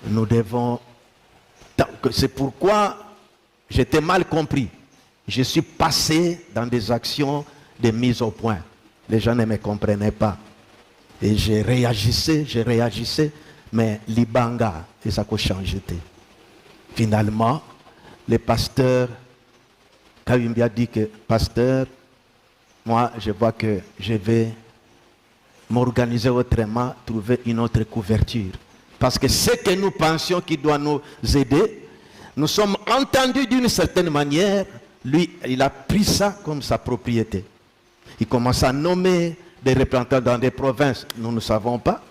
nous devons... C'est pourquoi j'étais mal compris. Je suis passé dans des actions de mise au point. Les gens ne me comprenaient pas. Et je réagissais, mais l'Ibanga, et ça a changé. Finalement, le pasteur, Kayumbi a dit que, pasteur, moi, je vois que je vais m'organiser autrement, trouver une autre couverture. Parce que ce que nous pensions qui doit nous aider, nous sommes entendus d'une certaine manière. Lui, il a pris ça comme sa propriété. Il commence à nommer des représentants dans des provinces. Nous ne savons pas.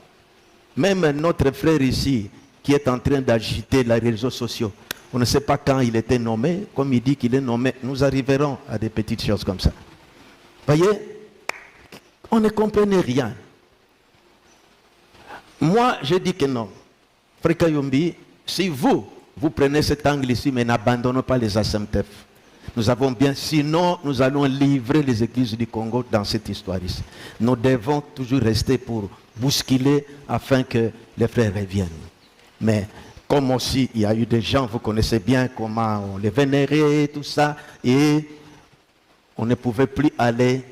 Même notre frère ici, qui est en train d'agiter les réseaux sociaux, on ne sait pas quand il était nommé. Comme il dit qu'il est nommé, nous arriverons à des petites choses comme ça. Voyez, on ne comprenait rien. Moi, je dis que non. Frère Kayumbi, si vous prenez cet angle ici, mais n'abandonnez pas les ASMTF. Nous avons bien, sinon nous allons livrer les églises du Congo dans cette histoire ici. Nous devons toujours rester pour bousculer afin que les frères reviennent. Mais comme aussi il y a eu des gens, vous connaissez bien comment on les vénérait, tout ça, et on ne pouvait plus aller.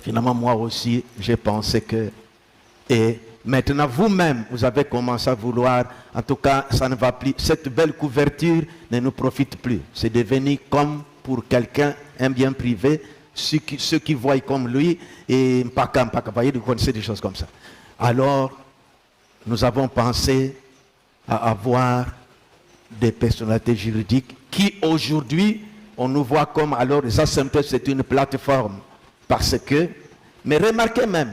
Finalement, moi aussi, j'ai pensé que... Et maintenant, vous-même, vous avez commencé à vouloir, en tout cas, ça ne va plus. Cette belle couverture ne nous profite plus. C'est devenu comme pour quelqu'un, un bien privé, ceux qui voient comme lui, et mpaka, vous voyez, vous connaissez des choses comme ça. Alors, nous avons pensé à avoir des personnalités juridiques qui, aujourd'hui, on nous voit comme, alors, les ASMT, c'est une plateforme. Parce que, mais remarquez même,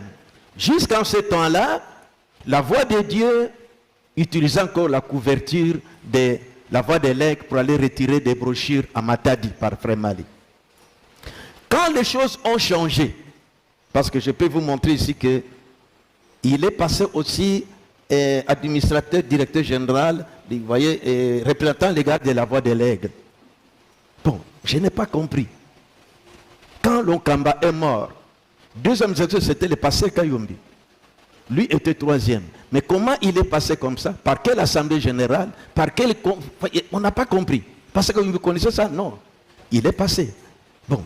jusqu'en ce temps-là, la voix de Dieu utilisait encore la couverture de la voix des legs pour aller retirer des brochures à Matadi par Frère Mali. Quand les choses ont changé, parce que je peux vous montrer ici que il est passé aussi administrateur, directeur général, vous voyez, représentant légal de la voix des legs. Bon, je n'ai pas compris. Quand Lonkamba est mort, deuxième directeur, c'était le pasteur Kayumbi. Lui était troisième. Mais comment il est passé comme ça? Par quelle assemblée générale? Par quel... On n'a pas compris. Parce que vous connaissez ça? Non. Il est passé. Bon.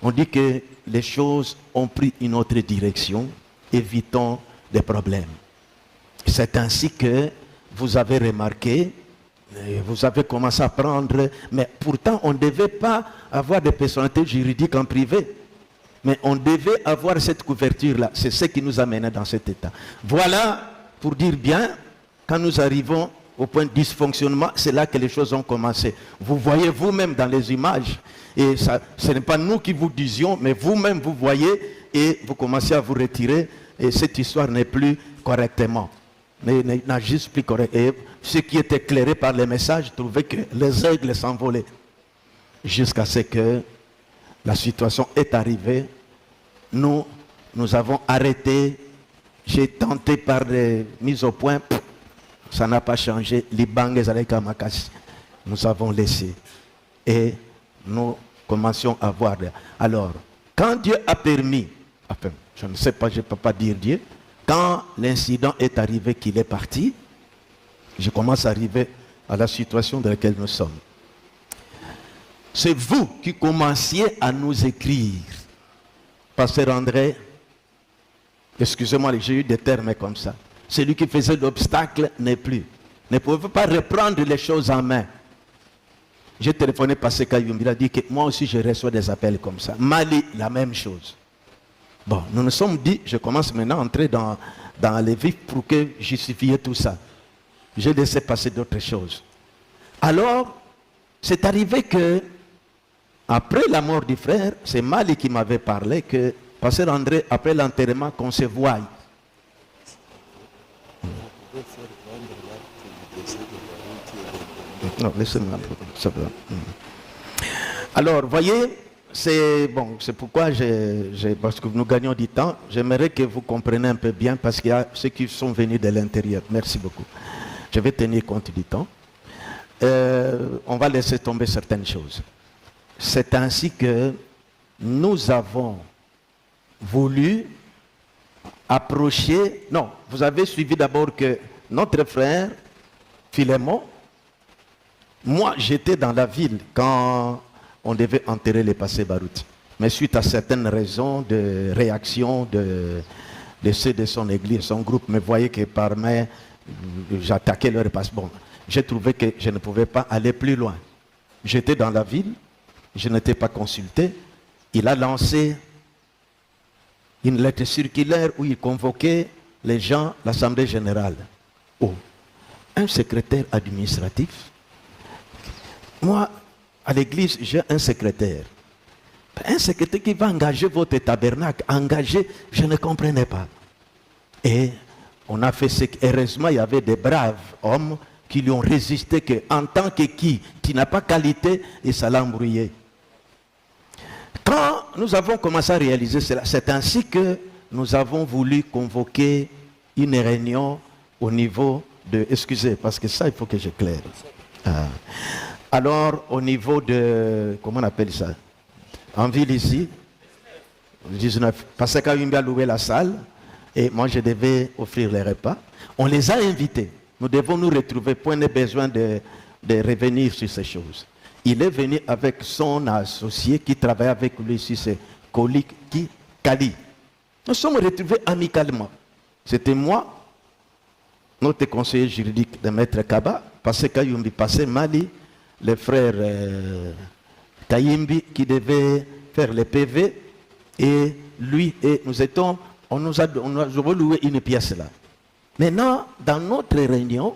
On dit que les choses ont pris une autre direction. Évitons des problèmes. C'est ainsi que vous avez remarqué, vous avez commencé à prendre... Mais pourtant, on ne devait pas avoir des personnalités juridiques en privé. Mais on devait avoir cette couverture-là. C'est ce qui nous a menés dans cet état. Voilà, pour dire bien, quand nous arrivons au point de dysfonctionnement, c'est là que les choses ont commencé. Vous voyez vous-même dans les images, et ça, ce n'est pas nous qui vous disions, mais vous-même vous voyez, et vous commencez à vous retirer, et cette histoire n'est plus correctement. N'a juste plus correct. Et ceux qui étaient éclairés par les messages trouvaient que les aigles s'envolaient. Jusqu'à ce que la situation est arrivée. Nous avons arrêté. J'ai tenté par des mises au point. Ça n'a pas changé. Nous avons laissé. Et nous commencions à voir. Alors, quand Dieu a permis, enfin, je ne sais pas, je ne peux pas dire Dieu, quand l'incident est arrivé qu'il est parti, je commence à arriver à la situation dans laquelle nous sommes. C'est vous qui commenciez à nous écrire. Pasteur André, excusez-moi, j'ai eu des termes comme ça. Celui qui faisait l'obstacle n'est plus. Ne pouvez pas reprendre les choses en main. J'ai téléphoné à Pasteur Kayumbi, il a dit que moi aussi je reçois des appels comme ça. Mali, la même chose. Bon, nous nous sommes dit, je commence maintenant à entrer dans les vifs pour que justifier tout ça. J'ai laissé passer d'autres choses. Alors, c'est arrivé que après la mort du frère, c'est Mali qui m'avait parlé que Pasteur André, après l'enterrement, qu'on se voie. Non, laissez-moi. Alors, voyez, c'est bon, c'est pourquoi parce que nous gagnons du temps, j'aimerais que vous compreniez un peu bien parce qu'il y a ceux qui sont venus de l'intérieur. Merci beaucoup. Je vais tenir compte du temps. On va laisser tomber certaines choses. C'est ainsi que nous avons voulu approcher... Non, vous avez suivi d'abord que notre frère Philémon, moi j'étais dans la ville quand on devait enterrer les passés Barouti. Mais suite à certaines raisons de réaction de ceux de son église, son groupe me voyait que par main, j'attaquais leur passe. Bon, j'ai trouvé que je ne pouvais pas aller plus loin. J'étais dans la ville, je n'étais pas consulté. Il a lancé une lettre circulaire où il convoquait les gens, l'Assemblée générale. Oh, un secrétaire administratif. Moi, à l'église, j'ai un secrétaire. Un secrétaire qui va engager votre tabernacle. Engager, je ne comprenais pas. Et on a fait ce qu'heureusement, il y avait des braves hommes qui lui ont résisté que en tant que qui n'a pas qualité, et ça l'a embrouillé. Quand nous avons commencé à réaliser cela, c'est ainsi que nous avons voulu convoquer une réunion au niveau de... Excusez, parce que ça, il faut que j'éclaire. Alors, au niveau de... Comment on appelle ça? En ville ici, le 19, parce qu'Ayumbi a loué la salle, et moi je devais offrir les repas. On les a invités. Nous devons nous retrouver, point de besoin de revenir sur ces choses. Il est venu avec son associé qui travaille avec lui ici, c'est Kali. Nous sommes retrouvés amicalement. C'était moi, notre conseiller juridique de Maître Kaba, parce qu'Ayumbi passait Mali, les frères Kayimbi qui devait faire les PV, et lui et nous étions, on nous a loué une pièce là. Maintenant, dans notre réunion,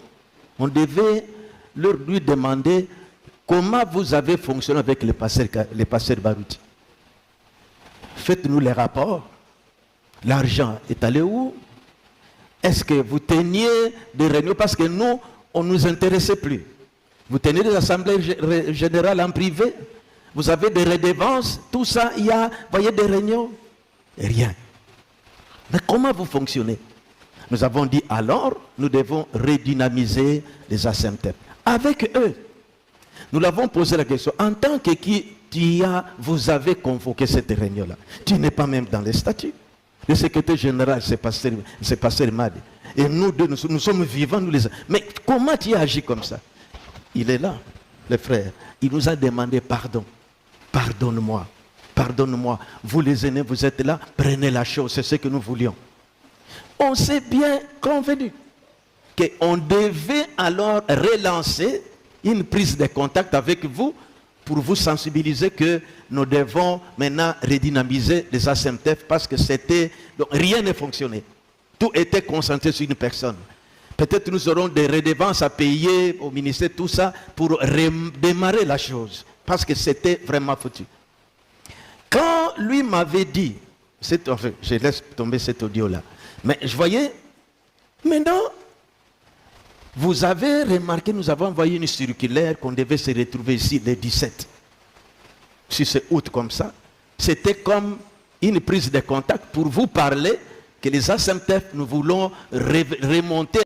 on devait lui demander comment vous avez fonctionné avec les pasteurs Barouti. Faites-nous les rapports. L'argent est allé où? Est-ce que vous teniez des réunions? Parce que nous, on ne nous intéressait plus. Vous tenez des assemblées générales en privé? Vous avez des redevances? Tout ça, il y a, voyez, des réunions? Rien. Mais comment vous fonctionnez? Nous avons dit alors, nous devons redynamiser les ASEMTEP. Avec eux, nous l'avons posé la question, en tant que qui vous avez convoqué cette réunion-là? Tu n'es pas même dans les statuts. Le secrétaire général, c'est Pasteur Madi. Et nous deux, nous sommes vivants, nous les... Mais comment tu as agi comme ça? Il est là, le frère. Il nous a demandé pardon. Pardonne-moi. Pardonne-moi. Vous les aînés, vous êtes là, prenez la chose, c'est ce que nous voulions. On s'est bien convenu qu'on devait alors relancer une prise de contact avec vous pour vous sensibiliser que nous devons maintenant redynamiser les ASEMTEF parce que c'était... Donc rien ne fonctionnait. Tout était concentré sur une personne. Peut-être nous aurons des redevances à payer au ministère, tout ça, pour redémarrer la chose. Parce que c'était vraiment foutu. Quand lui m'avait dit, je laisse tomber cet audio-là, mais je voyais, maintenant, vous avez remarqué, nous avons envoyé une circulaire qu'on devait se retrouver ici le 17. Si c'est août comme ça, c'était comme une prise de contact pour vous parler que les ASEMTEF, nous voulons remonter